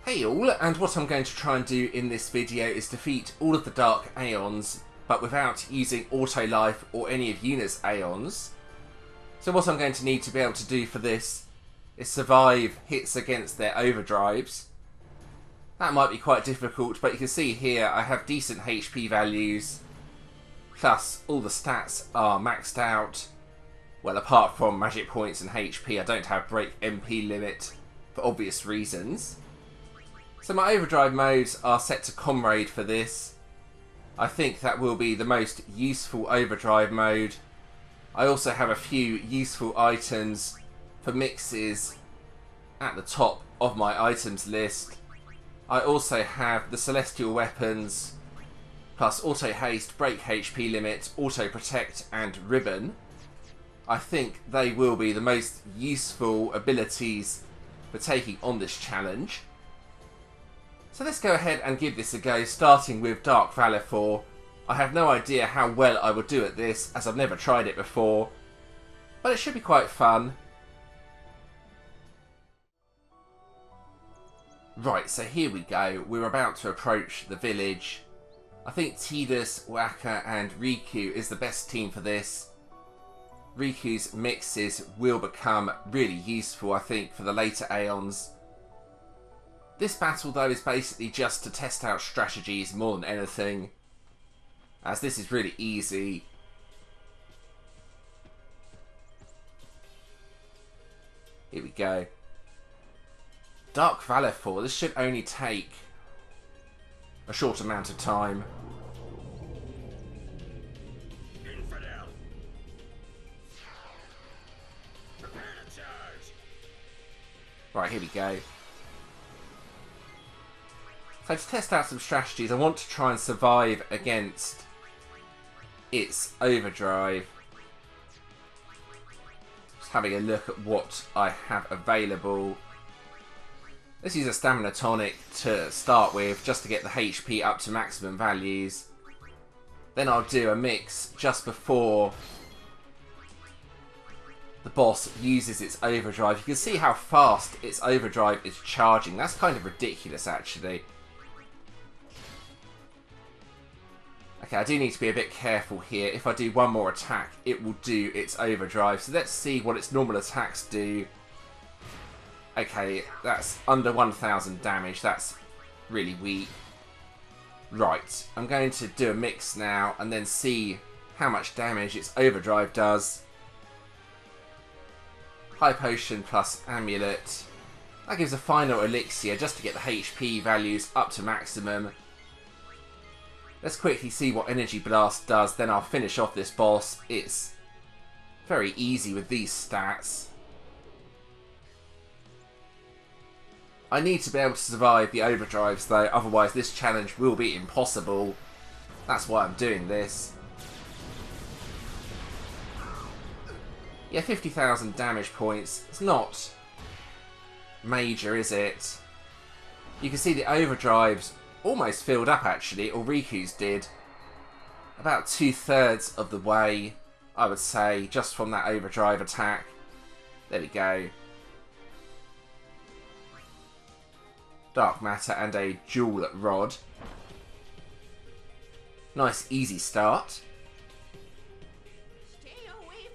Hey all, and what I'm going to try and do in this video is defeat all of the Dark Aeons, but without using Auto Life or any of Yuna's Aeons. So what I'm going to need to be able to do for this is survive hits against their Overdrives. That might be quite difficult, but you can see here I have decent HP values, plus all the stats are maxed out. Well, apart from magic points and HP, I don't have break MP limit for obvious reasons. So my overdrive modes are set to Comrade for this. I think that will be the most useful overdrive mode. I also have a few useful items for mixes at the top of my items list. I also have the Celestial Weapons, plus Auto Haste, Break HP Limit, Auto Protect and Ribbon. I think they will be the most useful abilities for taking on this challenge. So let's go ahead and give this a go, starting with Dark Valefor. I have no idea how well I will do at this, as I've never tried it before, but it should be quite fun. Right, so here we go. We're about to approach the village. I think Tidus, Waka and Riku is the best team for this. Riku's mixes will become really useful, I think, for the later Aeons. This battle, though, is basically just to test out strategies more than anything, as this is really easy. Here we go. Dark Valefor, this should only take a short amount of time. Infidel. Prepare to charge. Right, here we go. So to test out some strategies, I want to try and survive against its overdrive. Just having a look at what I have available. Let's use a stamina tonic to start with, just to get the HP up to maximum values. Then I'll do a mix just before the boss uses its overdrive. You can see how fast its overdrive is charging. That's kind of ridiculous, actually. Okay, I do need to be a bit careful here. If I do one more attack, it will do its overdrive. So let's see what its normal attacks do. Okay, that's under 1000 damage. That's really weak. Right, I'm going to do a mix now and then see how much damage its overdrive does. High Potion plus Amulet. That gives a final elixir just to get the HP values up to maximum. Let's quickly see what Energy Blast does, then I'll finish off this boss. It's very easy with these stats. I need to be able to survive the overdrives though, otherwise this challenge will be impossible. That's why I'm doing this. Yeah, 50,000 damage points. It's not major, is it? You can see the overdrives almost filled up, actually, or Riku's did. About 2/3 of the way, I would say, just from that overdrive attack. There we go. Dark Matter and a Jewel Rod. Nice easy start. Stay away.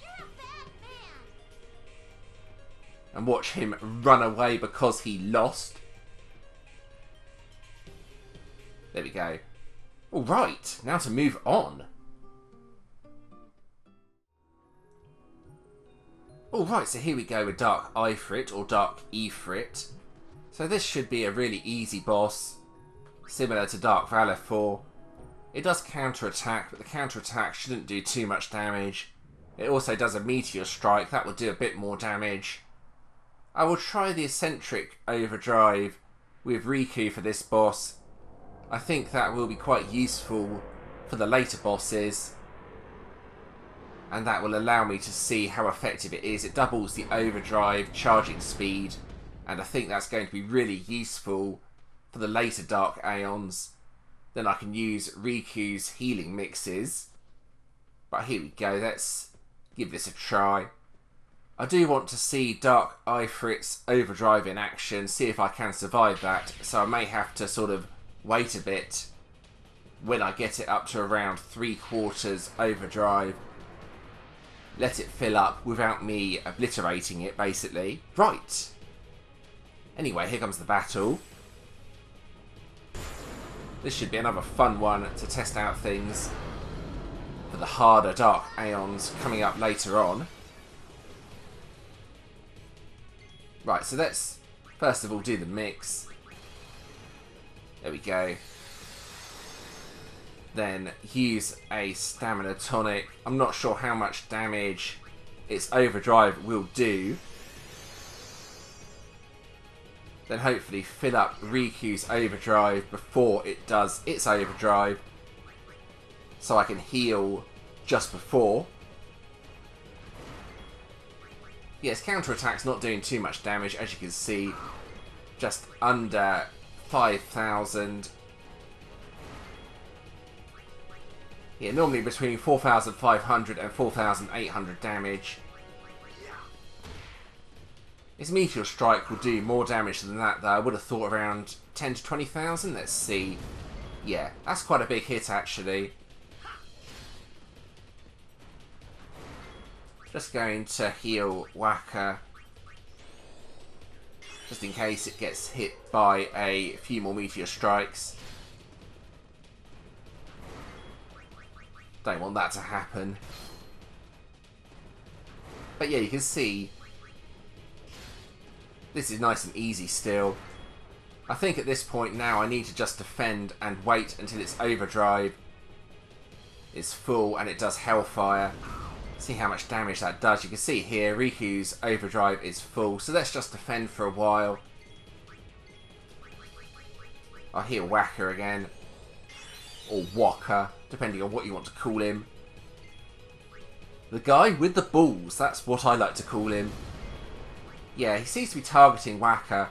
You're a bad man. And watch him run away because he lost. There we go. Alright, now to move on. Alright, so here we go with Dark Ifrit, or Dark Ifrit. So this should be a really easy boss, similar to Dark Valefor. It does counter-attack, but the counter-attack shouldn't do too much damage. It also does a Meteor Strike, that will do a bit more damage. I will try the Eccentric Overdrive with Riku for this boss. I think that will be quite useful for the later bosses, and that will allow me to see how effective it is. It doubles the overdrive charging speed, and I think that's going to be really useful for the later Dark Aeons. Then I can use Riku's healing mixes. But here we go, let's give this a try. I do want to see Dark Ifrit's Overdrive in action, see if I can survive that, so I may have to sort of wait a bit when I get it up to around 3/4 Overdrive. Let it fill up without me obliterating it, basically. Right. Anyway, here comes the battle. This should be another fun one to test out things for the harder Dark Aeons coming up later on. Right, so let's first of all do the mix. There we go. Then use a stamina tonic. I'm not sure how much damage its overdrive will do. Then hopefully fill up Riku's overdrive before it does its overdrive, so I can heal just before. Yes, counterattack's not doing too much damage, as you can see. Just under 5,000. Yeah, normally between 4,500 and 4,800 damage. Its Meteor Strike will do more damage than that, though. I would have thought around 10 to 20,000. Let's see. Yeah, that's quite a big hit, actually. Just going to heal Waka, just in case it gets hit by a few more Meteor Strikes. Don't want that to happen. But yeah, you can see this is nice and easy still. I think at this point now I need to just defend and wait until its overdrive is full and it does Hellfire. See how much damage that does. You can see here Riku's overdrive is full, so let's just defend for a while. I'll heal Waka again, or Waka, depending on what you want to call him. The guy with the balls, that's what I like to call him. Yeah, he seems to be targeting Waka.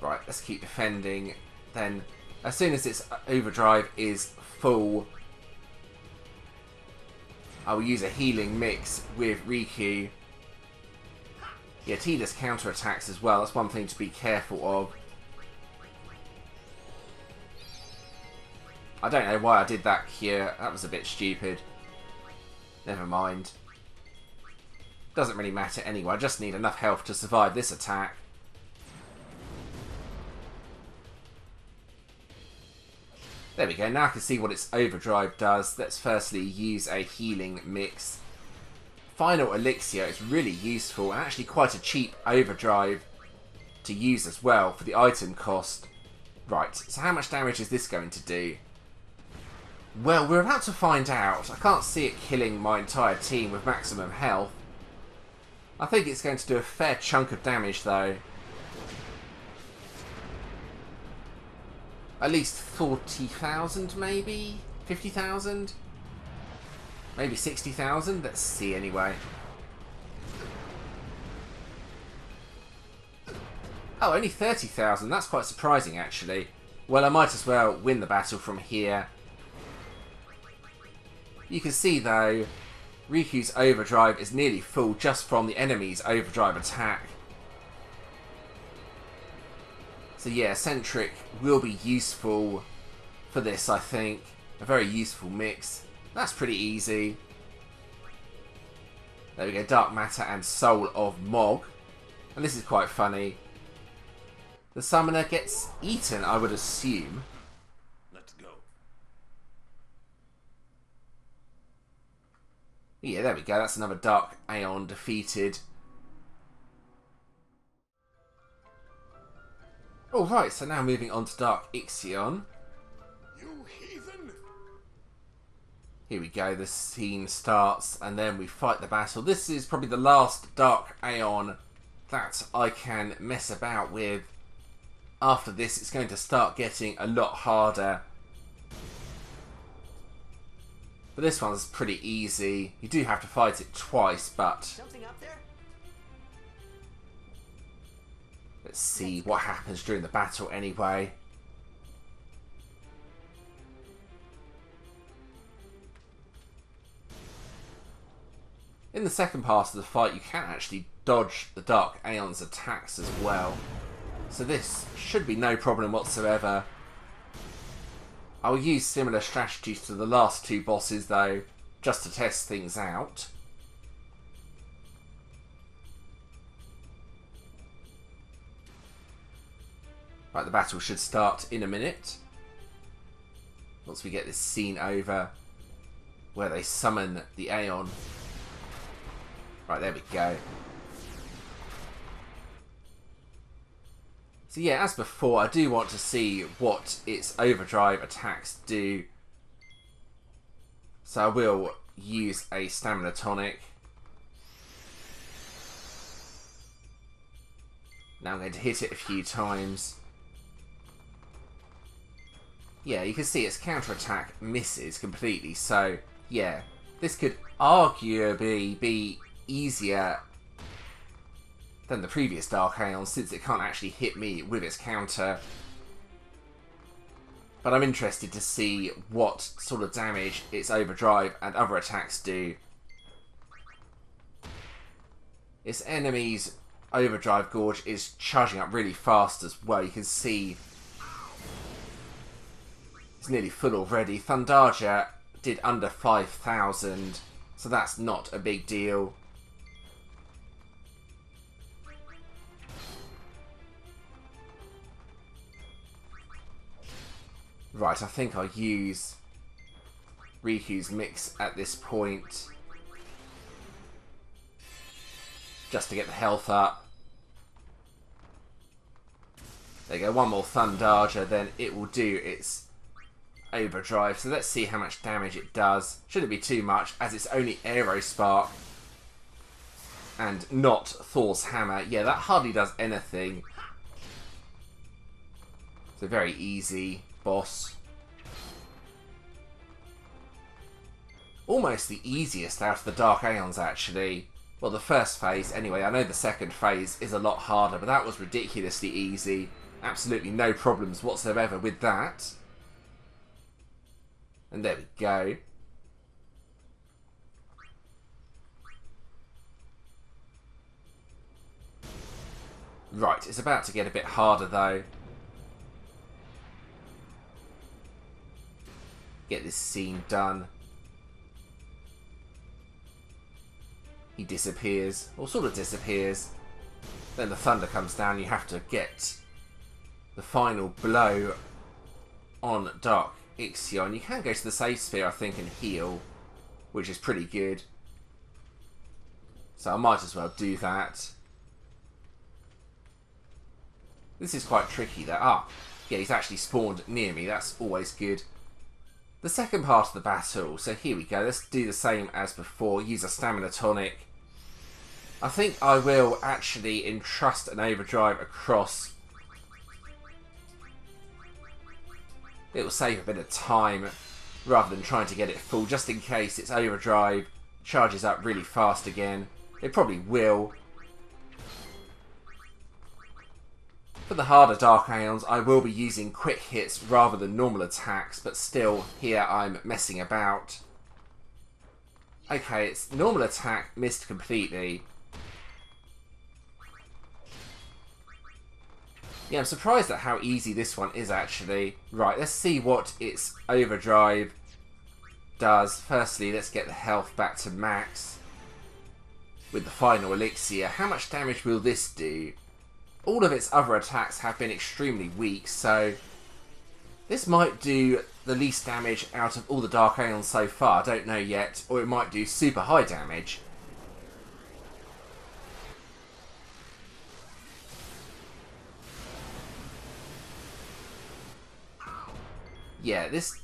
Right, let's keep defending. Then, as soon as its overdrive is full, I will use a healing mix with Riku. Yeah, T does counterattacks as well. That's one thing to be careful of. I don't know why I did that here. That was a bit stupid. Never mind. Doesn't really matter anyway. I just need enough health to survive this attack. There we go. Now I can see what its overdrive does. Let's firstly use a healing mix. Final Elixir is really useful and actually quite a cheap overdrive to use as well for the item cost. Right, so how much damage is this going to do? Well, we're about to find out. I can't see it killing my entire team with maximum health. I think it's going to do a fair chunk of damage though. At least 40,000 maybe? 50,000? Maybe 60,000? Let's see anyway. Oh, only 30,000. That's quite surprising actually. Well, I might as well win the battle from here. You can see though, Riku's overdrive is nearly full just from the enemy's overdrive attack. So yeah, Eccentric will be useful for this, I think. A very useful mix. That's pretty easy. There we go, Dark Matter and Soul of Mog. And this is quite funny. The summoner gets eaten, I would assume. Let's go. Yeah, there we go. That's another Dark Aeon defeated. Alright, so now moving on to Dark Ixion. You heathen! Here we go, the scene starts and then we fight the battle. This is probably the last Dark Aeon that I can mess about with. After this, it's going to start getting a lot harder. But this one's pretty easy. You do have to fight it twice, but Something up there? let's see what happens during the battle anyway. In the second part of the fight, you can actually dodge the Dark Aeon's attacks as well. So this should be no problem whatsoever. I will use similar strategies to the last two bosses though, just to test things out. Right, the battle should start in a minute. Once we get this scene over, where they summon the Aeon. Right, there we go. So yeah, as before, I do want to see what its overdrive attacks do. So I will use a stamina tonic. Now I'm going to hit it a few times. Yeah, you can see its counterattack misses completely, so yeah, this could arguably be easier than the previous Dark Aeon since it can't actually hit me with its counter. But I'm interested to see what sort of damage its overdrive and other attacks do. Its enemy's overdrive gorge is charging up really fast as well. You can see it's nearly full already. Thundarja did under 5,000, so that's not a big deal. Right, I think I'll use Riku's mix at this point. Just to get the health up. There you go, one more Thundarja, then it will do its overdrive. So let's see how much damage it does. Shouldn't be too much, as it's only Aerospark and not Thor's hammer. Yeah, that hardly does anything. It's a very easy boss. Almost the easiest out of the Dark Aeons, actually. Well, the first phase, anyway. I know the second phase is a lot harder, but that was ridiculously easy. Absolutely no problems whatsoever with that. And there we go. Right, it's about to get a bit harder, though. Get this scene done. He disappears, or sort of disappears. Then the thunder comes down. You have to get the final blow on Dark Ixion. You can go to the safe sphere, I think, and heal, which is pretty good. So I might as well do that. This is quite tricky though. Ah, yeah, he's actually spawned near me. That's always good. The second part of the battle, so here we go. Let's do the same as before. Use a stamina tonic. I think I will actually entrust an overdrive across. It will save a bit of time rather than trying to get it full, just in case its overdrive charges up really fast again. It probably will. For the harder Dark Aeons, I will be using quick hits rather than normal attacks, but still, here I'm messing about. Okay, its normal attack missed completely. Yeah, I'm surprised at how easy this one is, actually. Right, let's see what its overdrive does. Firstly, let's get the health back to max with the final elixir. How much damage will this do? All of its other attacks have been extremely weak, so this might do the least damage out of all the Dark Aeons so far. I don't know yet. Or it might do super high damage. Yeah, this...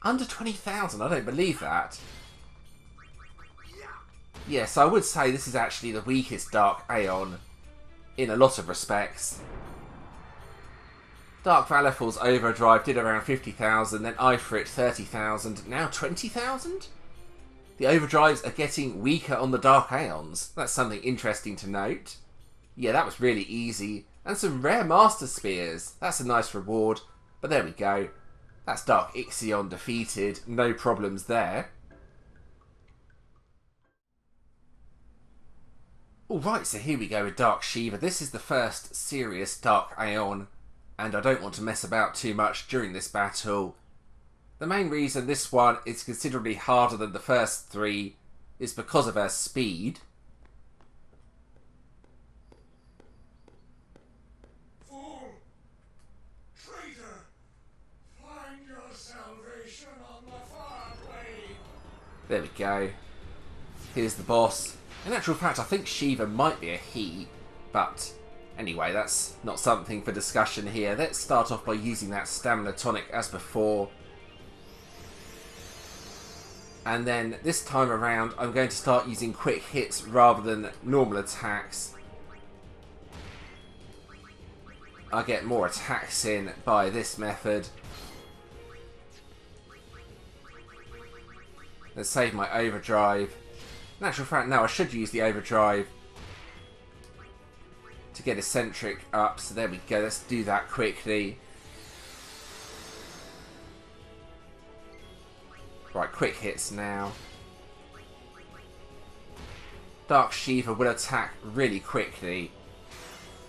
under 20,000, I don't believe that. Yes, I would say this is actually the weakest Dark Aeon in a lot of respects. Dark Valefor's Overdrive did around 50,000, then Ifrit 30,000, now 20,000? The Overdrives are getting weaker on the Dark Aeons. That's something interesting to note. Yeah, that was really easy. And some rare Master Spears. That's a nice reward. But there we go. That's Dark Ixion defeated. No problems there. Alright, so here we go with Dark Shiva. This is the first serious Dark Aeon, and I don't want to mess about too much during this battle. The main reason this one is considerably harder than the first three is because of her speed. Fool! Traitor! Find your salvation on the far blade! There we go. Here's the boss. In actual fact, I think Shiva might be a he, but anyway, that's not something for discussion here. Let's start off by using that stamina tonic as before. And then this time around, I'm going to start using quick hits rather than normal attacks. I get more attacks in by this method. Let's save my overdrive. In actual fact, no, I should use the overdrive to get eccentric up. So there we go. Let's do that quickly. Right, quick hits now. Dark Shiva will attack really quickly.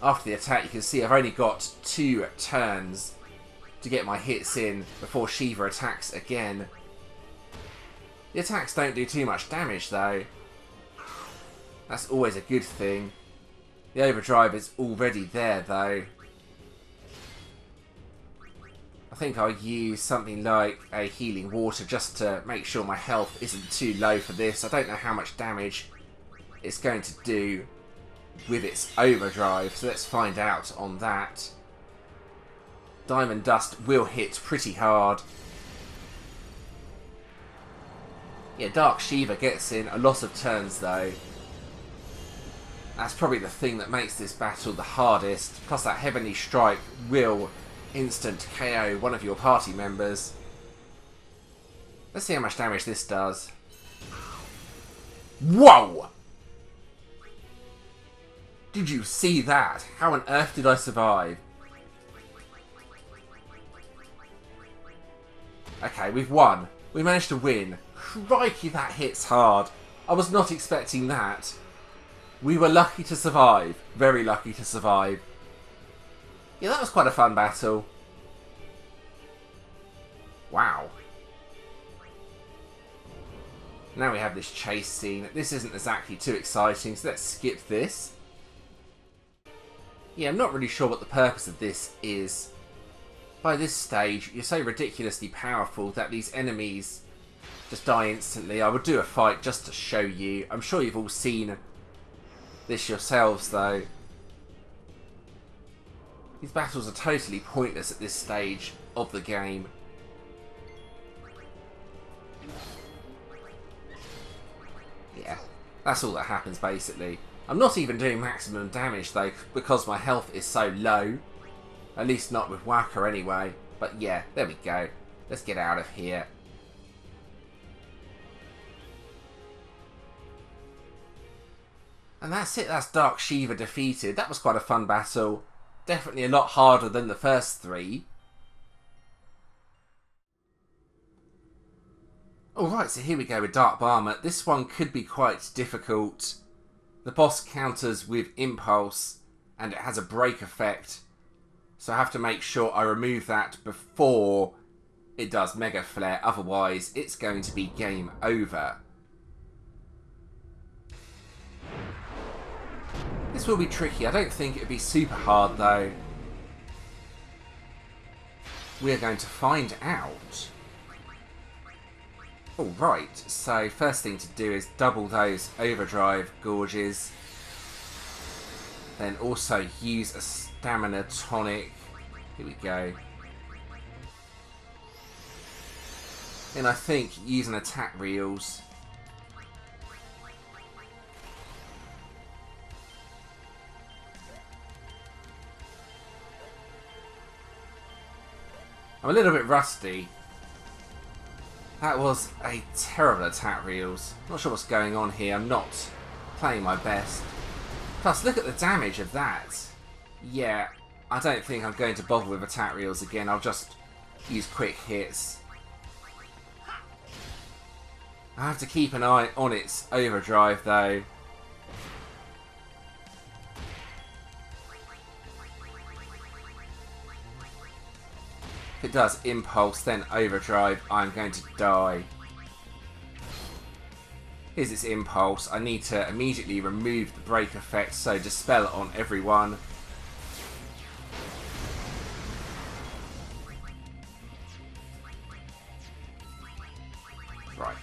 After the attack, you can see I've only got 2 turns to get my hits in before Shiva attacks again. The attacks don't do too much damage though. That's always a good thing. The overdrive is already there though. I think I'll use something like a healing water just to make sure my health isn't too low for this. I don't know how much damage it's going to do with its overdrive, so let's find out on that. Diamond Dust will hit pretty hard. Yeah, Dark Shiva gets in a lot of turns though. That's probably the thing that makes this battle the hardest. Plus that Heavenly Strike will instant KO one of your party members. Let's see how much damage this does. Whoa! Did you see that? How on earth did I survive? Okay, we've won. We managed to win. Crikey, that hits hard. I was not expecting that. We were lucky to survive. Very lucky to survive. Yeah, that was quite a fun battle. Wow. Now we have this chase scene. This isn't exactly too exciting, so let's skip this. Yeah, I'm not really sure what the purpose of this is. By this stage, you're so ridiculously powerful that these enemies just die instantly. I would do a fight just to show you. I'm sure you've all seen this yourselves, though. These battles are totally pointless at this stage of the game. Yeah, that's all that happens, basically. I'm not even doing maximum damage, though, because my health is so low. At least not with Waka, anyway. But yeah, there we go. Let's get out of here. And that's it, that's Dark Shiva defeated. That was quite a fun battle. Definitely a lot harder than the first 3. Alright, so here we go with Dark Bahamut. This one could be quite difficult. The boss counters with Impulse, and it has a break effect. So I have to make sure I remove that before it does Mega Flare. Otherwise, it's going to be game over. This will be tricky. I don't think it'll be super hard, though. We're going to find out. Alright, so first thing to do is double those Overdrive Gorges. Then also use a Stamina Tonic. Here we go. Then I think use an Attack Reels. I'm a little bit rusty. That was a terrible attack reels. Not sure what's going on here. I'm not playing my best. Plus, look at the damage of that. Yeah, I don't think I'm going to bother with attack reels again. I'll just use quick hits. I have to keep an eye on its overdrive, though. If it does Impulse, then Overdrive, I'm going to die. Here's its Impulse. I need to immediately remove the break effect, so Dispel on everyone. Right.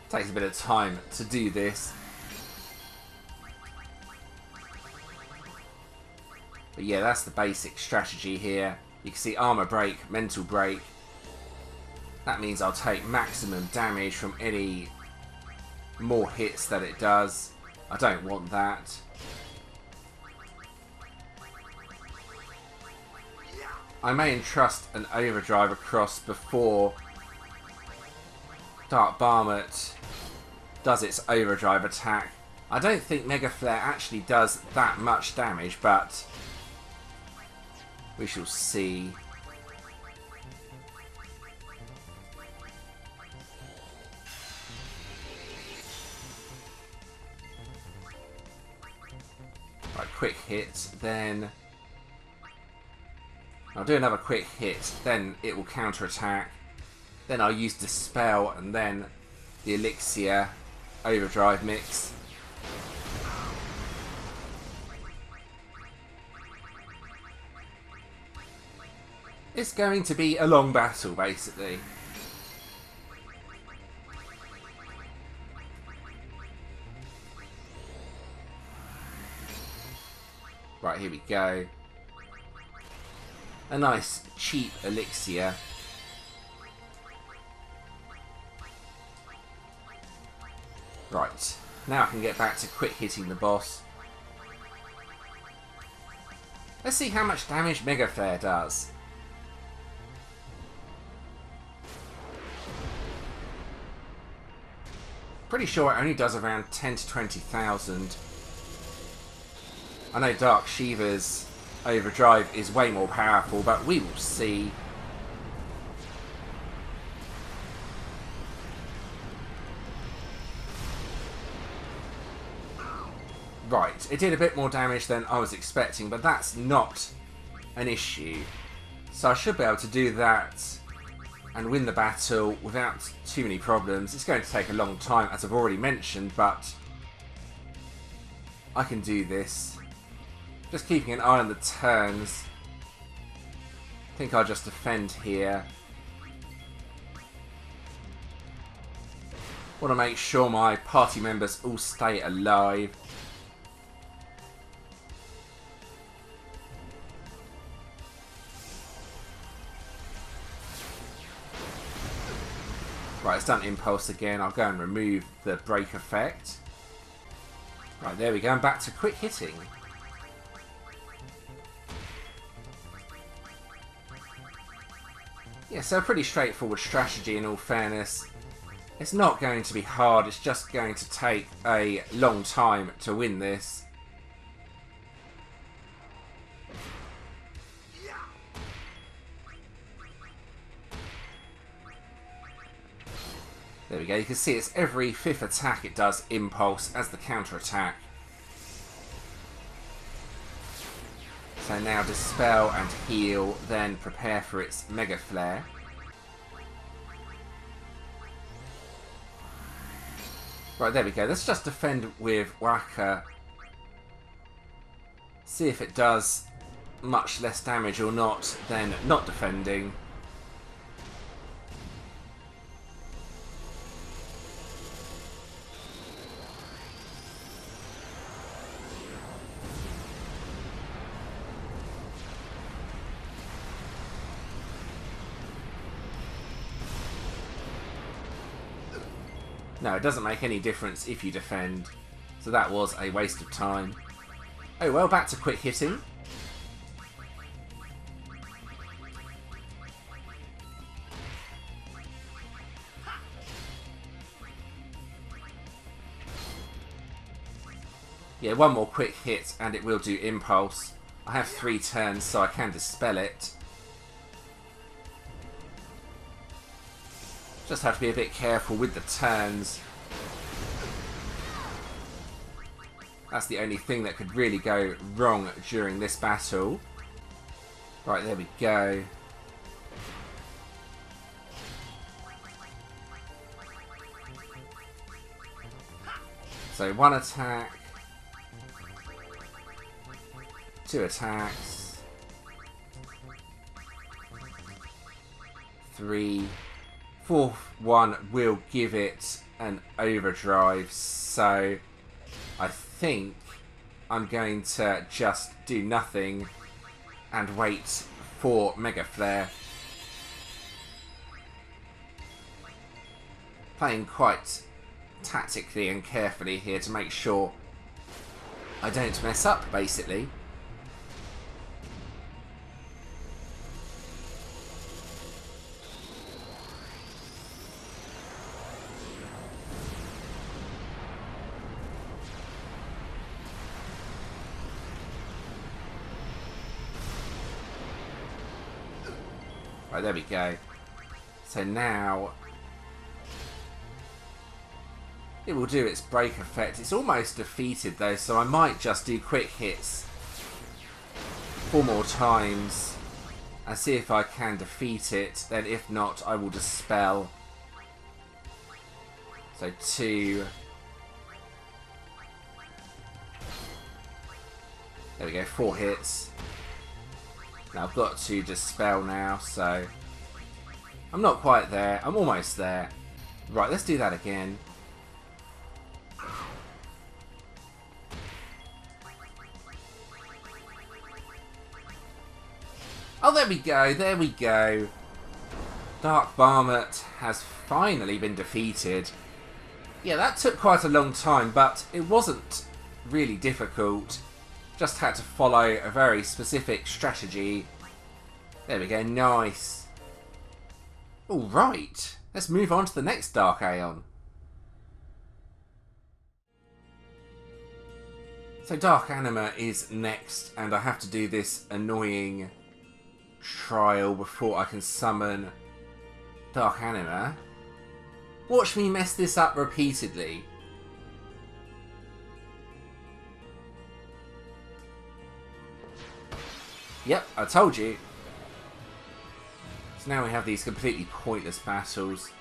Takes a bit of time to do this. But yeah, that's the basic strategy here. You can see Armor Break, Mental Break. That means I'll take maximum damage from any more hits that it does. I don't want that. I may entrust an Overdrive across before Dark Bahamut does its Overdrive attack. I don't think Mega Flare actually does that much damage, but we shall see. Right, quick hit, then I'll do another quick hit, then it will counter-attack. Then I'll use Dispel and then the Elixir Overdrive mix. It's going to be a long battle, basically. Right, here we go. A nice, cheap Elixir. Right, now I can get back to quick hitting the boss. Let's see how much damage Mega Flare does. Pretty sure it only does around 10 to 20,000. I know Dark Shiva's Overdrive is way more powerful, but we will see. Right, it did a bit more damage than I was expecting, but that's not an issue. So I should be able to do that and win the battle without too many problems. It's going to take a long time, as I've already mentioned, but I can do this. Just keeping an eye on the turns. I think I'll just defend here. Want to make sure my party members all stay alive. Right, it's done Impulse again. I'll go and remove the break effect. Right, there we go. I'm back to quick hitting. Yeah, so a pretty straightforward strategy in all fairness. It's not going to be hard, it's just going to take a long time to win this. There we go, you can see it's every 5th attack it does Impulse as the counter attack. So now Dispel and Heal, then prepare for its Mega Flare. Right, there we go. Let's just defend with Waka. See if it does much less damage or not than not defending. No, it doesn't make any difference if you defend. So that was a waste of time. Oh well, back to quick hitting. Yeah, one more quick hit and it will do Impulse. I have 3 turns so I can dispel it. Just have to be a bit careful with the turns. That's the only thing that could really go wrong during this battle. Right, there we go. So 1 attack. 2 attacks. 3. 4th one will give it an overdrive. So I think I'm going to just do nothing and wait for Mega Flare. Playing quite tactically and carefully here to make sure I don't mess up, basically. Right, there we go. So now it will do its break effect. It's almost defeated though, so I might just do quick hits 4 more times and see if I can defeat it. Then if not, I will dispel. So 2. There we go, 4 hits. Now I've got to dispel now, so I'm not quite there. I'm almost there. Right, let's do that again. Oh, there we go, there we go. Dark Bahamut has finally been defeated. Yeah, that took quite a long time, but it wasn't really difficult. Just had to follow a very specific strategy. There we go, nice. Alright, let's move on to the next Dark Aeon. So Dark Anima is next, and I have to do this annoying trial before I can summon Dark Anima. Watch me mess this up repeatedly. Yep, I told you. So now we have these completely pointless battles.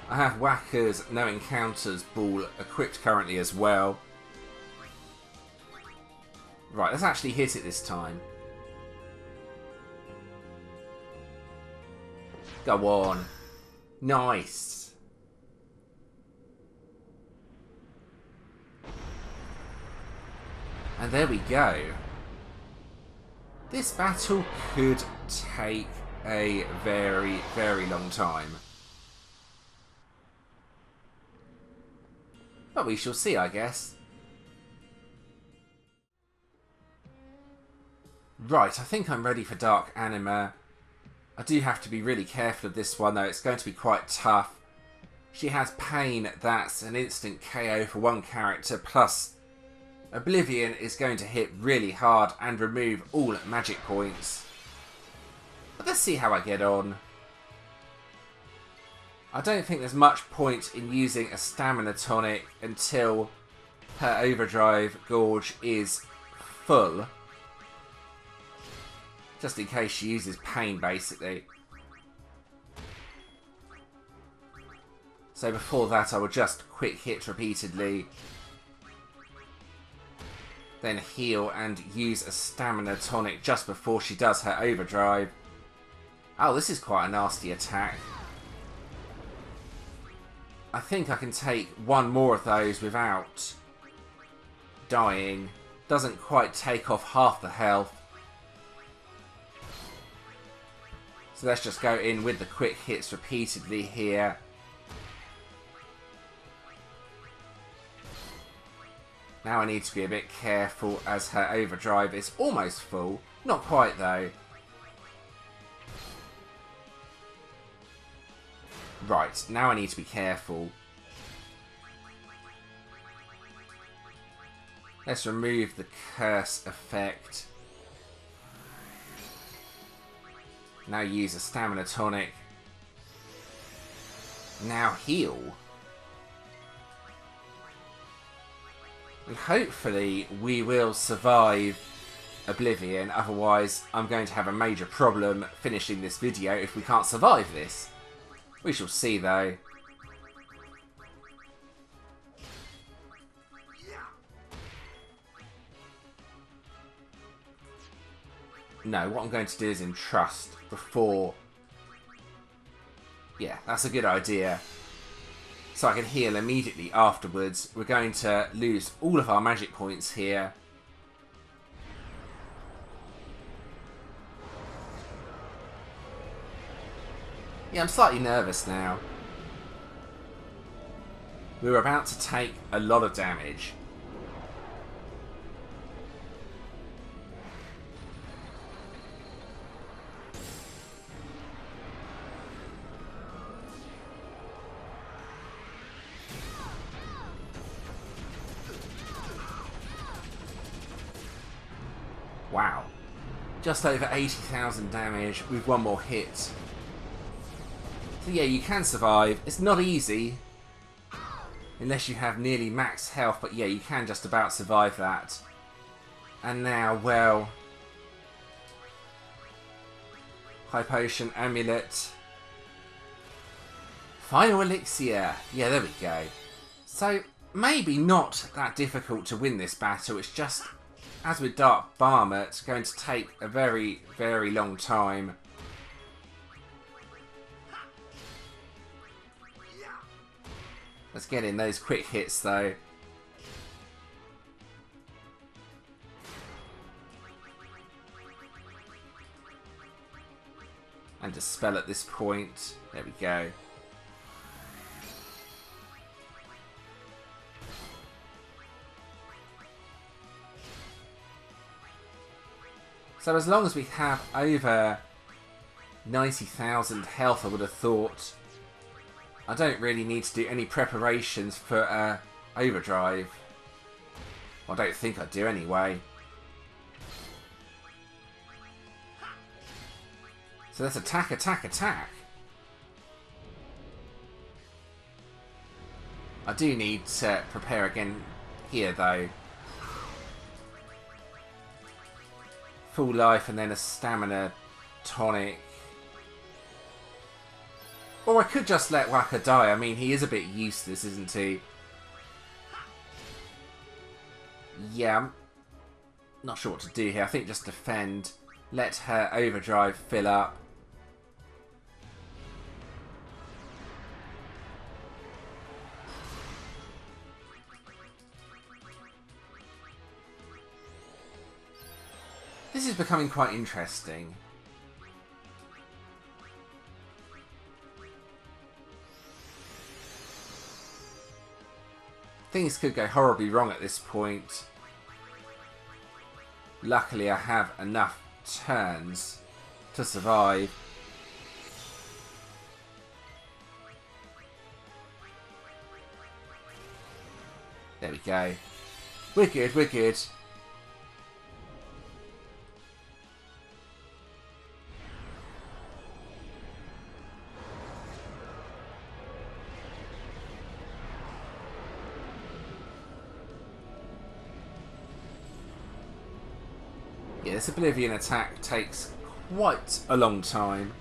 I have Whacker's No Encounters ball equipped currently as well. Right, let's actually hit it this time. Go on. Nice. And there we go. This battle could take a very, very long time. But we shall see, I guess. Right, I think I'm ready for Dark Anima. I do have to be really careful of this one though, it's going to be quite tough. She has Pain, that's an instant KO for one character, plus Oblivion is going to hit really hard and remove all magic points. But let's see how I get on. I don't think there's much point in using a stamina tonic until her overdrive gorge is full. Just in case she uses Pain, basically. So before that, I will just quick hit repeatedly. Then heal and use a stamina tonic just before she does her overdrive. Oh, this is quite a nasty attack. I think I can take one more of those without dying. Doesn't quite take off half the health. So let's just go in with the quick hits repeatedly here. Now I need to be a bit careful as her overdrive is almost full. Not quite though. Right, now I need to be careful. Let's remove the curse effect. Now use a stamina tonic. Now heal. And hopefully we will survive Oblivion, otherwise I'm going to have a major problem finishing this video if we can't survive this. We shall see though. No, what I'm going to do is entrust before... Yeah, that's a good idea. So I can heal immediately afterwards. We're going to lose all of our magic points here. Yeah, I'm slightly nervous now. We're about to take a lot of damage. Wow. Just over 80,000 damage with one more hit. So yeah, you can survive. It's not easy. Unless you have nearly max health, but yeah, you can just about survive that. And now, well... High Potion, Amulet... Final Elixir! Yeah, there we go. So, maybe not that difficult to win this battle, it's just... As with Dark Bahamut, it's going to take a very, very long time. Let's get in those quick hits though. And Dispel at this point. There we go. So as long as we have over 90,000 health, I would have thought, I don't really need to do any preparations for Overdrive. Well, I don't think I do anyway. So let's attack, attack, attack. I do need to prepare again here though. Full life and then a stamina tonic. Or I could just let Waka die. I mean, he is a bit useless, isn't he? Yeah, I'm not sure what to do here. I think just defend. Let her Overdrive fill up. This is becoming quite interesting. Things could go horribly wrong at this point. Luckily I have enough turns to survive. There we go. We're good, we're good. Yeah, this Oblivion attack takes quite a long time.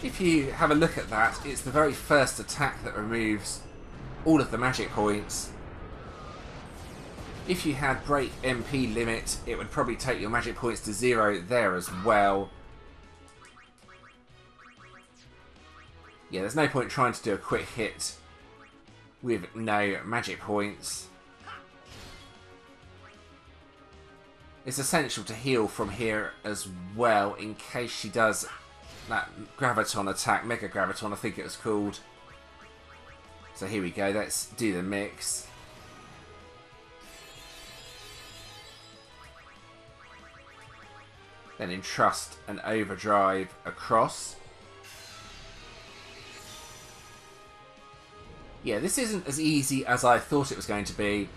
If you have a look at that, it's the very first attack that removes all of the magic points. If you had break MP limit, it would probably take your magic points to 0 there as well. Yeah, there's no point trying to do a quick hit with no magic points. It's essential to heal from here as well in case she does that Graviton attack, Mega Graviton I think it was called. So here we go, let's do the mix. Then entrust an Overdrive across. Yeah, this isn't as easy as I thought it was going to be.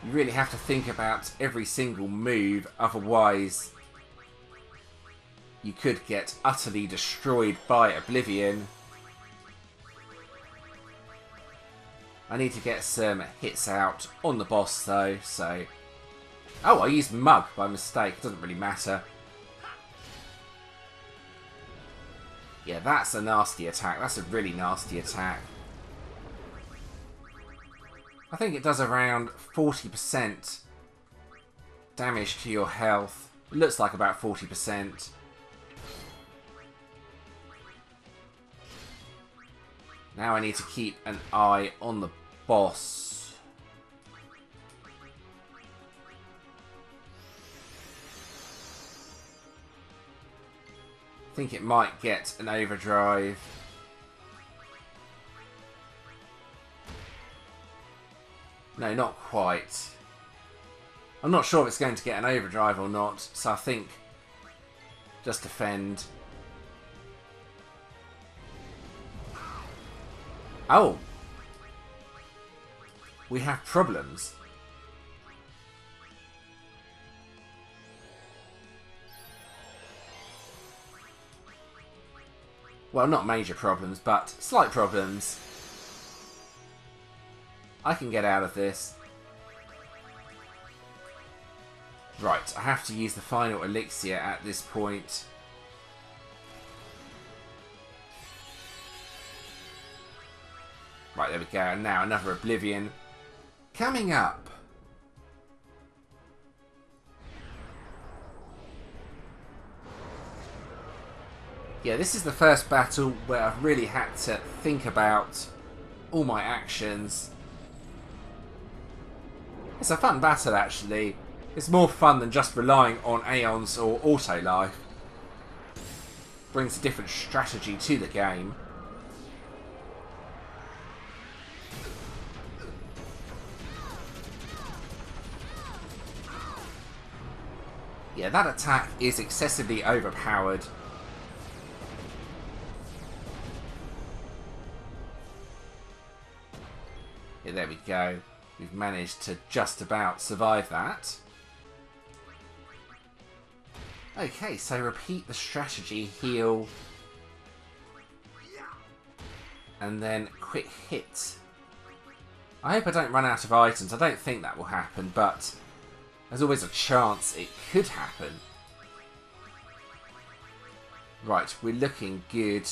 You really have to think about every single move, otherwise you could get utterly destroyed by Oblivion. I need to get some hits out on the boss though, so... Oh, I used Mug by mistake, it doesn't really matter. Yeah, that's a nasty attack, that's a really nasty attack. I think it does around 40% damage to your health. It looks like about 40%. Now I need to keep an eye on the boss. I think it might get an overdrive. No, not quite. I'm not sure if it's going to get an overdrive or not, so I think just defend. Oh! We have problems. Well, not major problems, but slight problems. I can get out of this. Right, I have to use the final elixir at this point. Right, there we go. And now another Oblivion. Coming up. Yeah, this is the first battle where I've really had to think about all my actions. It's a fun battle, actually. It's more fun than just relying on Aeons or auto life. Brings a different strategy to the game. Yeah, that attack is excessively overpowered. Yeah, there we go. We've managed to just about survive that. Okay, so repeat the strategy, heal, and then quick hit. I hope I don't run out of items. I don't think that will happen, but there's always a chance it could happen. Right, we're looking good.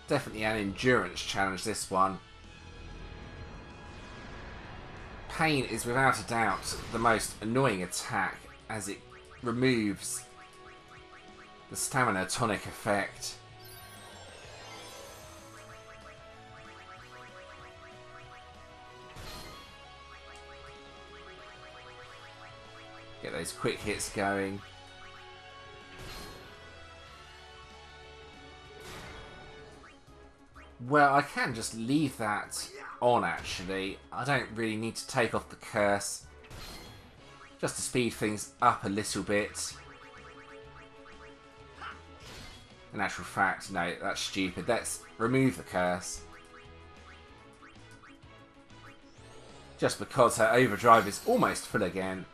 Definitely an endurance challenge, this one. Pain is without a doubt the most annoying attack, as it removes the stamina tonic effect. Get those quick hits going. Well, I can just leave that on, actually. I don't really need to take off the curse. Just to speed things up a little bit. In actual fact, no, that's stupid. Let's remove the curse. Just because her overdrive is almost full again.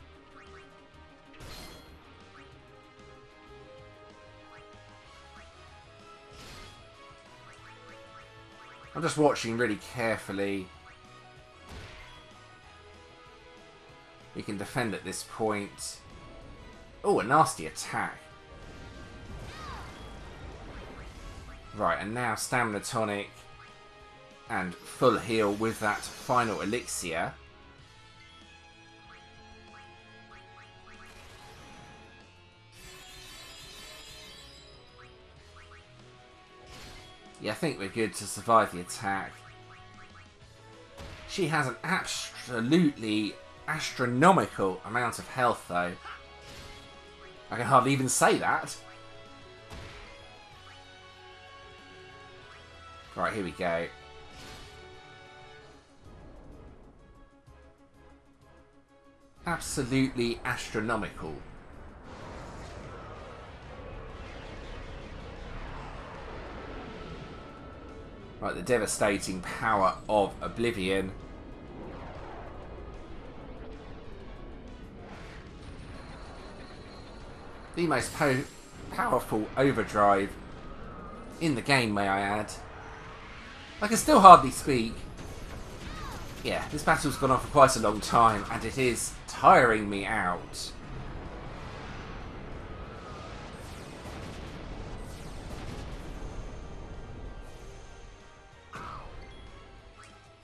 I'm just watching really carefully. We can defend at this point. Oh, a nasty attack. Right, and now stamina tonic and full heal with that final elixir. Yeah, I think we're good to survive the attack. She has an absolutely astronomical amount of health, though. I can hardly even say that. Right, here we go. Absolutely astronomical. Right, the devastating power of Oblivion. The most powerful overdrive in the game, may I add. I can still hardly speak. Yeah, this battle's gone on for quite a long time, and it is tiring me out.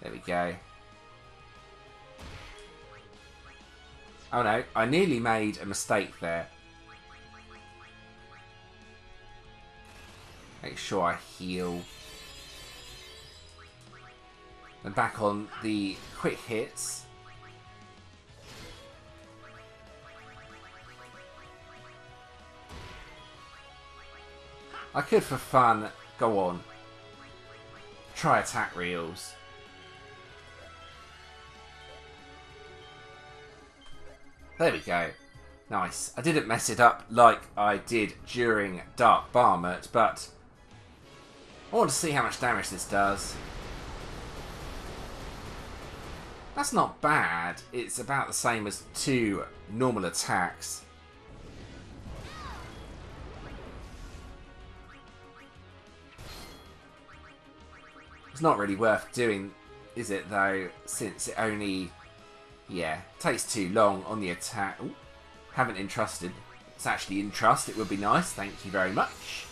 There we go. Oh no, I nearly made a mistake there. Make sure I heal. And back on the quick hits. I could, for fun, go on. Try attack reels. There we go. Nice. I didn't mess it up like I did during Dark Bahamut, but I want to see how much damage this does. That's not bad. It's about the same as 2 normal attacks. It's not really worth doing, is it, though, since it only, yeah, takes too long on the attack. Ooh, haven't entrusted. It's actually in trust. It would be nice. Thank you very much.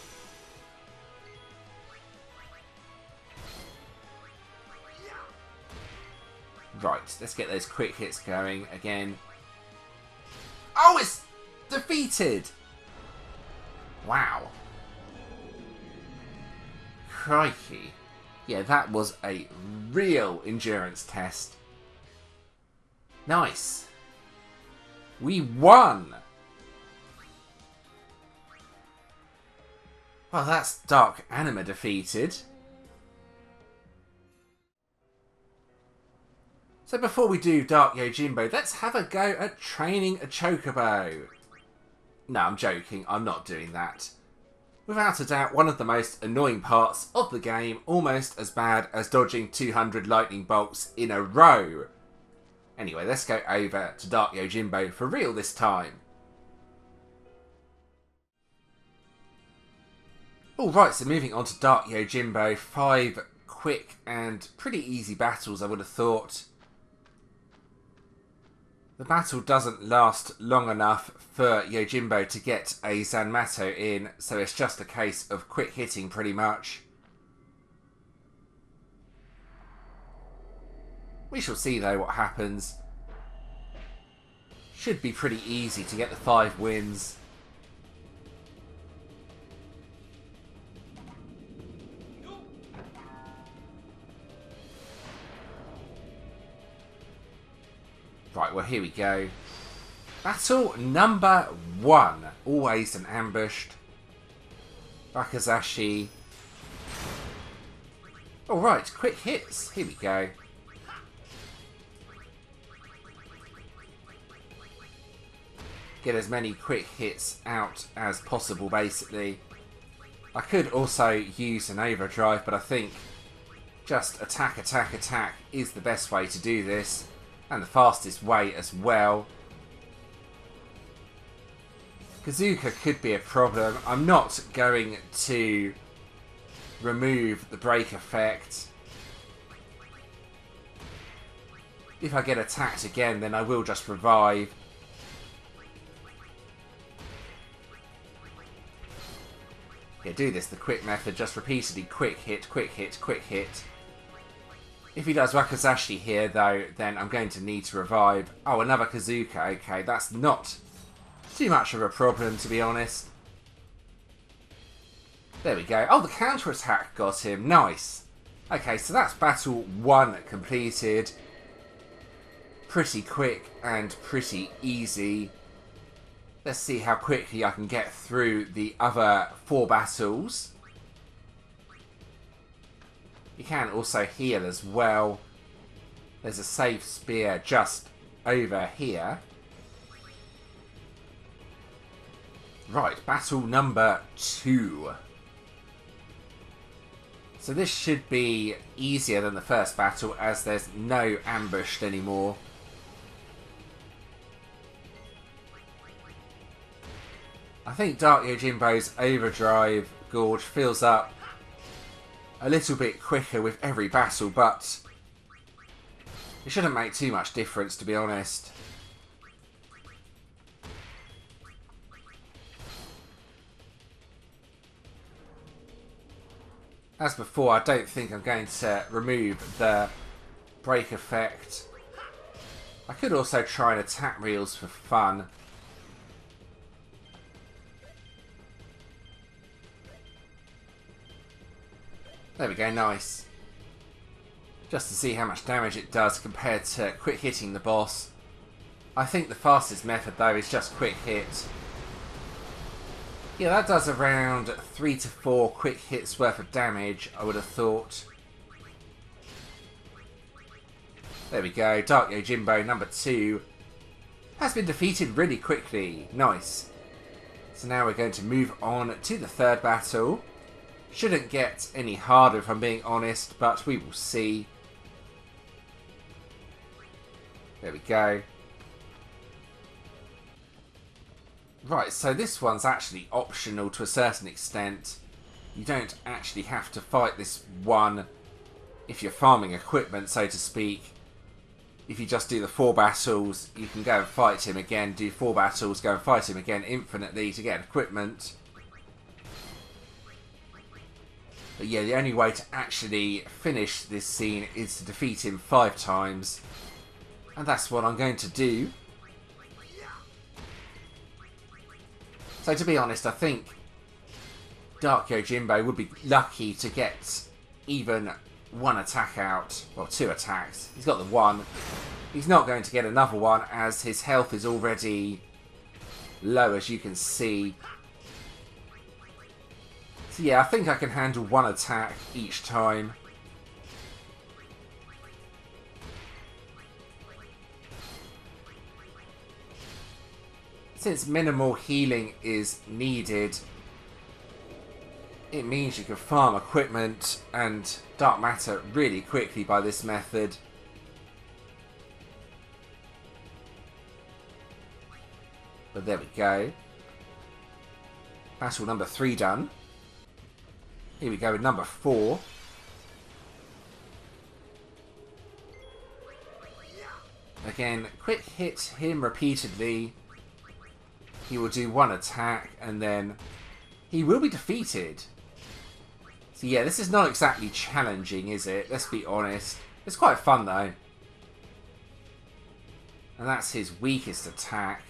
Right, let's get those quick hits going again. Oh, it's defeated! Wow. Crikey. Yeah, that was a real endurance test. Nice. We won! Well, that's Dark Anima defeated. So before we do Dark Yojimbo, let's have a go at training a Chocobo. No, I'm joking. I'm not doing that. Without a doubt, one of the most annoying parts of the game, almost as bad as dodging 200 lightning bolts in a row. Anyway, let's go over to Dark Yojimbo for real this time. Alright, so moving on to Dark Yojimbo, 5 quick and pretty easy battles, I would have thought. The battle doesn't last long enough for Yojimbo to get a Zanmato in, so it's just a case of quick hitting pretty much. We shall see though what happens. Should be pretty easy to get the 5 wins. Right, well here we go. Battle number 1. Always an ambushed. Bakazashi. Alright, quick hits. Here we go. Get as many quick hits out as possible, basically. I could also use an overdrive, but I think just attack, attack, attack is the best way to do this. And the fastest way as well. Kazuka could be a problem. I'm not going to remove the break effect. If I get attacked again, then I will just revive. Yeah, do this the quick method. Just repeatedly quick hit, quick hit, quick hit. If he does Wakazashi here, though, then I'm going to need to revive. Oh, another Kazuka. Okay, that's not too much of a problem, to be honest. There we go. Oh, the counter-attack got him. Nice. Okay, so that's battle 1 completed. Pretty quick and pretty easy. Let's see how quickly I can get through the other 4 battles. You can also heal as well. There's a safe spear just over here. Right, battle number 2. So this should be easier than the first battle as there's no ambushed anymore. I think Dark Yojimbo's Overdrive Gorge fills up a little bit quicker with every battle, but it shouldn't make too much difference, to be honest. As before, I don't think I'm going to remove the break effect. I could also try and attack reels for fun. There we go, nice. Just to see how much damage it does compared to quick hitting the boss. I think the fastest method though is just quick hit. Yeah, that does around 3 to 4 quick hits worth of damage, I would have thought. There we go, Dark Yojimbo number 2 has been defeated really quickly. Nice. So now we're going to move on to the third battle. Shouldn't get any harder if I'm being honest, but we will see. There we go. Right, so this one's actually optional to a certain extent. You don't actually have to fight this one if you're farming equipment, so to speak. If you just do the 4 battles, you can go and fight him again, do 4 battles, go and fight him again infinitely to get equipment. But yeah, the only way to actually finish this scene is to defeat him 5 times. And that's what I'm going to do. So to be honest, I think Dark Yojimbo would be lucky to get even 1 attack out. Well, 2 attacks. He's got the 1. He's not going to get another one as his health is already low, as you can see. So yeah, I think I can handle 1 attack each time. Since minimal healing is needed, it means you can farm equipment and dark matter really quickly by this method. But there we go. Battle number 3 done. Here we go with number 4. Again, quick hit him repeatedly. He will do 1 attack and then he will be defeated. So yeah, this is not exactly challenging, is it? Let's be honest. It's quite fun though. And that's his weakest attack.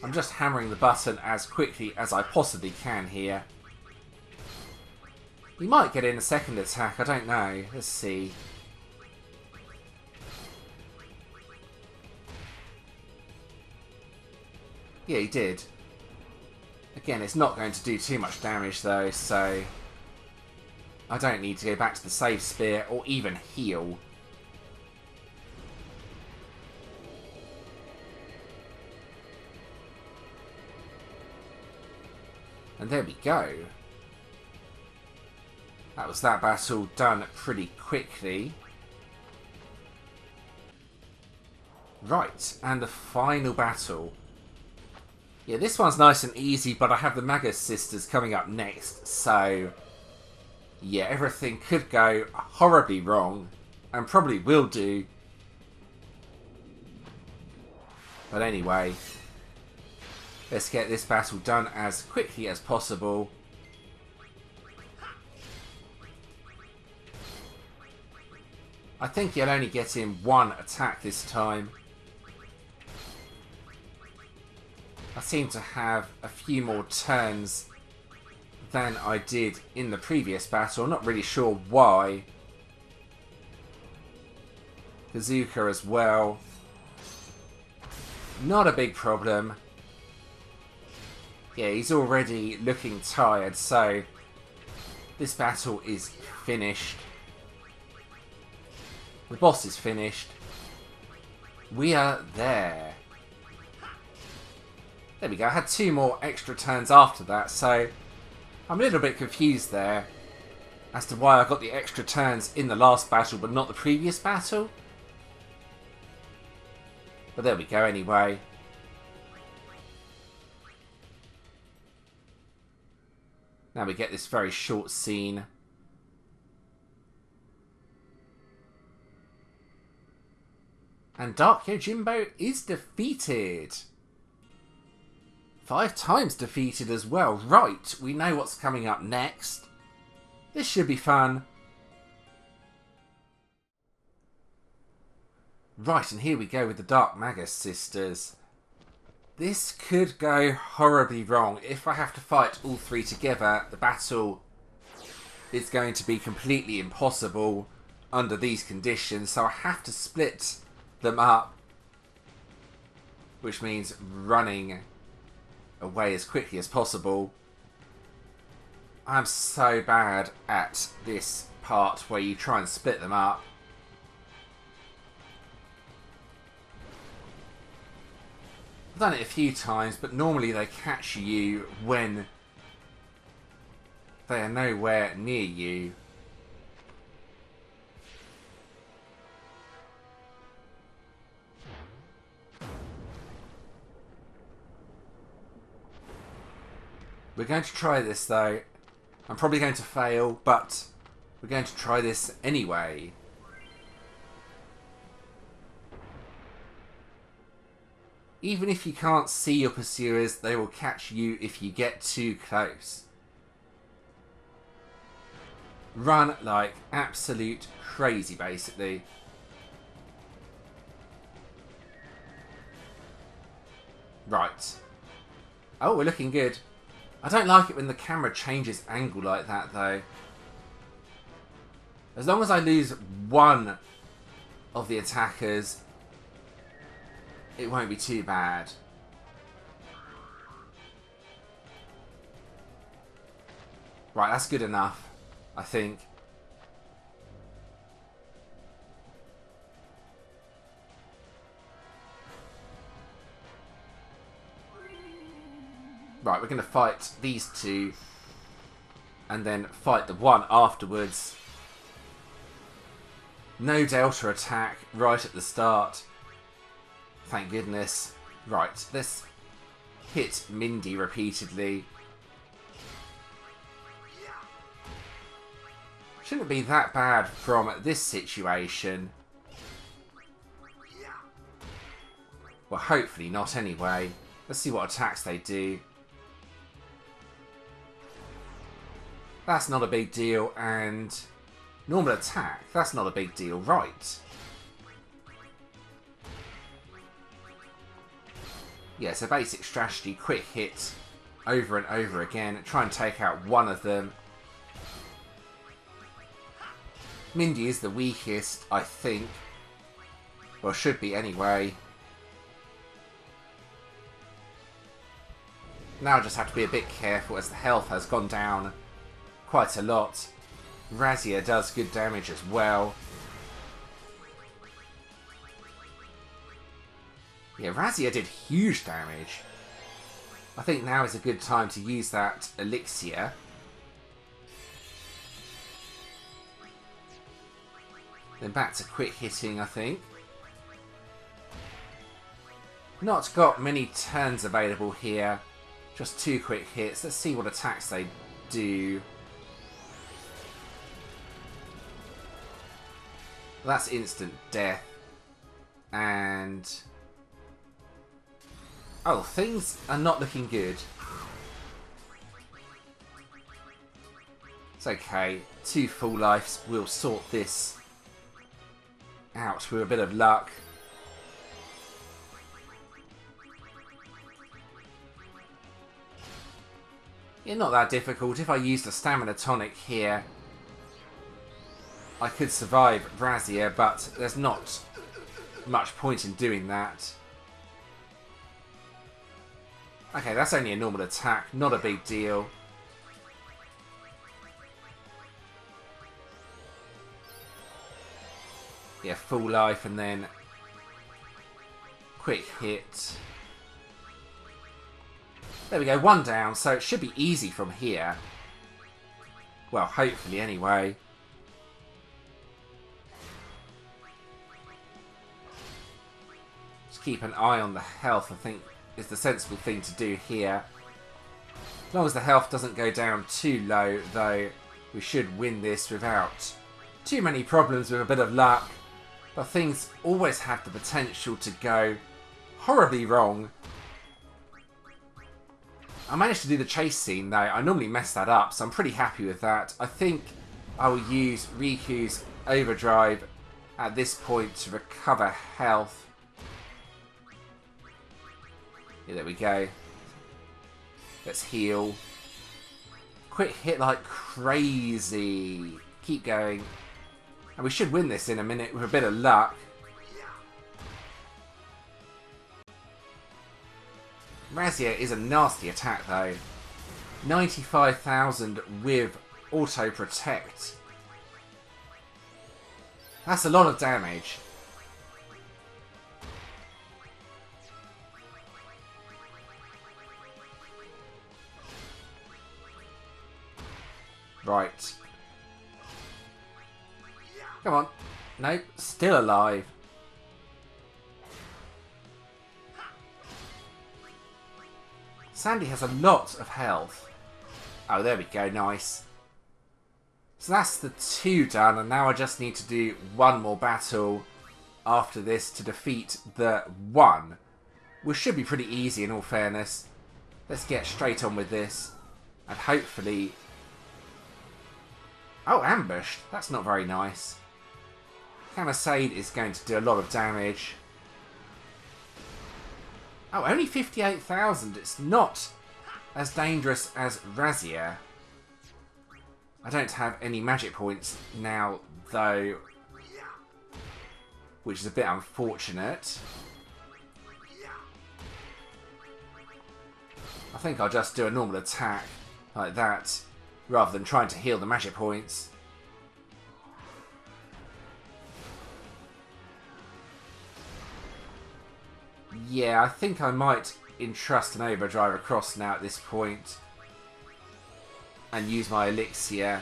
I'm just hammering the button as quickly as I possibly can here. He might get in a second attack, I don't know. Let's see. Yeah, he did. Again, it's not going to do too much damage though, so I don't need to go back to the save spear or even heal. And there we go. That was that battle done pretty quickly. Right, and the final battle. Yeah, this one's nice and easy, but I have the Magus sisters coming up next, so yeah, everything could go horribly wrong, and probably will do. But anyway, let's get this battle done as quickly as possible. I think you'll only get in 1 attack this time. I seem to have a few more turns than I did in the previous battle. I'm not really sure why. Kazuka as well. Not a big problem. Yeah, he's already looking tired, so this battle is finished. The boss is finished. We are there. There we go. I had 2 more extra turns after that, so I'm a little bit confused there as to why I got the extra turns in the last battle but not the previous battle. But there we go anyway. Now we get this very short scene. And Dark Yojimbo is defeated. 5 times defeated as well. Right, we know what's coming up next. This should be fun. Right, and here we go with the Dark Magus sisters. This could go horribly wrong. If I have to fight all 3 together, the battle is going to be completely impossible under these conditions. So I have to split them up, which means running away as quickly as possible. I'm so bad at this part where you try and split them up. I've done it a few times, but normally they catch you when they are nowhere near you. We're going to try this though. I'm probably going to fail, but we're going to try this anyway. Even if you can't see your pursuers, they will catch you if you get too close. Run like absolute crazy, basically. Right. Oh, we're looking good. I don't like it when the camera changes angle like that, though. As long as I lose one of the attackers, it won't be too bad. Right, that's good enough, I think. Right, we're going to fight these 2 and then fight the one afterwards. No Delta attack right at the start. Thank goodness. Right, let's hit Mindy repeatedly. Shouldn't be that bad from this situation. Well, hopefully not anyway. Let's see what attacks they do. That's not a big deal, and normal attack, that's not a big deal, right. Yeah, so basic strategy, quick hit, over and over again, try and take out one of them. Mindy is the weakest, I think. Well, should be anyway. Now I just have to be a bit careful as the health has gone down quite a lot. Razia does good damage as well. Yeah, Razia did huge damage. I think now is a good time to use that elixir. Then back to quick hitting, I think. Not got many turns available here. Just 2 quick hits. Let's see what attacks they do. That's instant death. And... oh, things are not looking good. It's okay. 2 full lives. We'll sort this out with a bit of luck. Yeah, not that difficult. If I used a stamina tonic here, I could survive Razia, but there's not much point in doing that. Okay, that's only a normal attack. Not a big deal. Yeah, full life and then quick hit. There we go, one down, so it should be easy from here. Well, hopefully anyway. Just keep an eye on the health, I think, is the sensible thing to do here. As long as the health doesn't go down too low, though, we should win this without too many problems with a bit of luck. But things always have the potential to go horribly wrong. I managed to do the chase scene though. I normally mess that up, so I'm pretty happy with that. I think I will use Riku's Overdrive at this point to recover health. Yeah, there we go. Let's heal. Quick hit like crazy. Keep going. And we should win this in a minute with a bit of luck. Razia is a nasty attack though. 95,000 with auto protect. That's a lot of damage. Right. Come on. Nope, still alive. Sandy has a lot of health. Oh, there we go, nice. So that's the 2 done, and now I just need to do one more battle after this to defeat the 1. Which should be pretty easy in all fairness. Let's get straight on with this. And hopefully... Oh, ambushed. That's not very nice. Camisade is going to do a lot of damage. Oh, only 58,000. It's not as dangerous as Razia. I don't have any magic points now, though, which is a bit unfortunate. I think I'll just do a normal attack like that, rather than trying to heal the magic points. Yeah, I think I might entrust an Overdrive across now at this point and use my Elixir.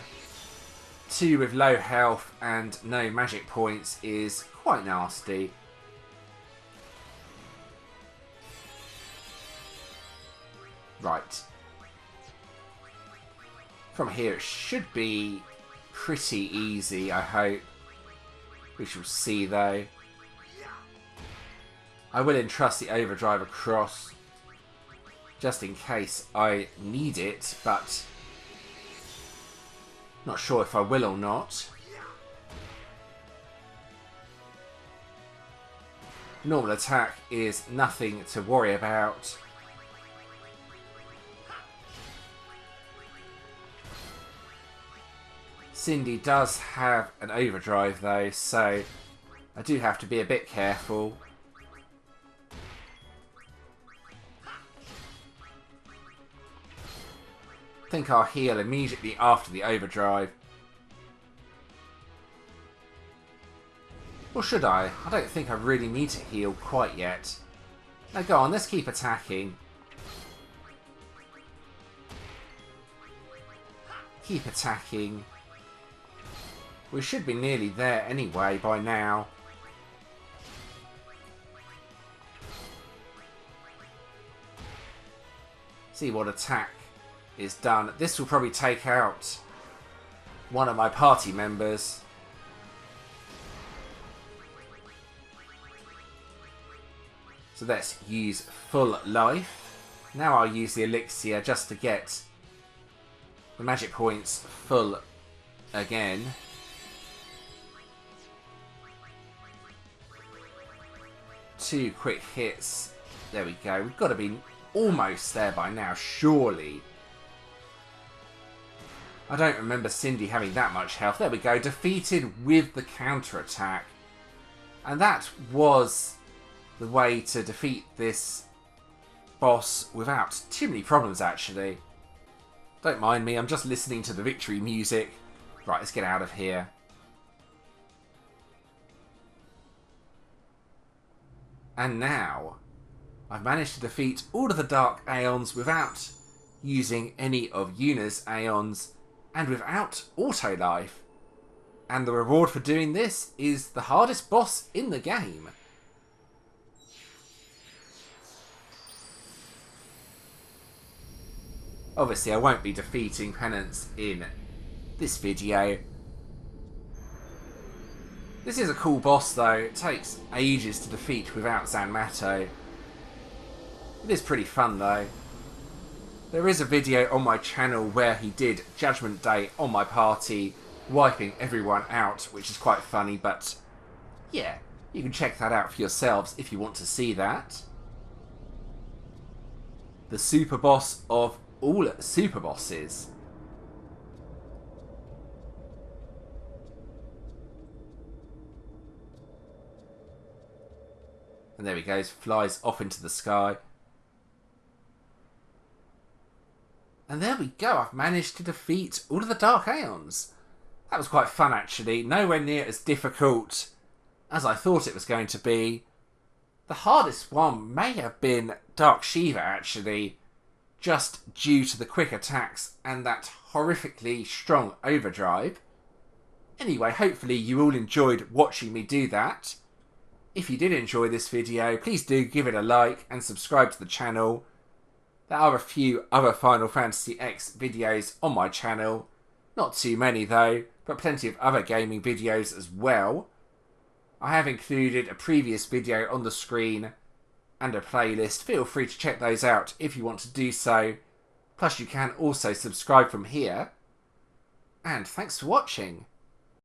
2 with low health and no magic points is quite nasty. Right. From here it should be pretty easy, I hope. We shall see though. I will entrust the Overdrive across just in case I need it, but not sure if I will or not. Normal attack is nothing to worry about. Cindy does have an Overdrive though, so I do have to be a bit careful. I think I'll heal immediately after the Overdrive. Or should I? I don't think I really need to heal quite yet. Now go on, let's keep attacking. Keep attacking. We should be nearly there anyway by now. See what attack is done. This will probably take out one of my party members. So let's use full life. Now I'll use the Elixir just to get the magic points full again. Two quick hits. There we go. We've got to be almost there by now, surely. I don't remember Cindy having that much health. There we go. Defeated with the counter-attack. And that was the way to defeat this boss without too many problems, actually. Don't mind me, I'm just listening to the victory music. Right, let's get out of here. And now, I've managed to defeat all of the Dark Aeons without using any of Yuna's Aeons and without auto life. And the reward for doing this is the hardest boss in the game. Obviously, I won't be defeating Penance in this video. This is a cool boss though. It takes ages to defeat without Zanmato. It is pretty fun though. There is a video on my channel where he did Judgment Day on my party, wiping everyone out, which is quite funny, but yeah, you can check that out for yourselves if you want to see that. The super boss of all super bosses. And there he goes, flies off into the sky. And there we go, I've managed to defeat all of the Dark Aeons. That was quite fun actually, nowhere near as difficult as I thought it was going to be. The hardest one may have been Dark Shiva actually, just due to the quick attacks and that horrifically strong overdrive. Anyway, hopefully you all enjoyed watching me do that. If you did enjoy this video, please do give it a like and subscribe to the channel. There are a few other Final Fantasy X videos on my channel. Not too many though, but plenty of other gaming videos as well. I have included a previous video on the screen and a playlist. Feel free to check those out if you want to do so. Plus you can also subscribe from here. And thanks for watching.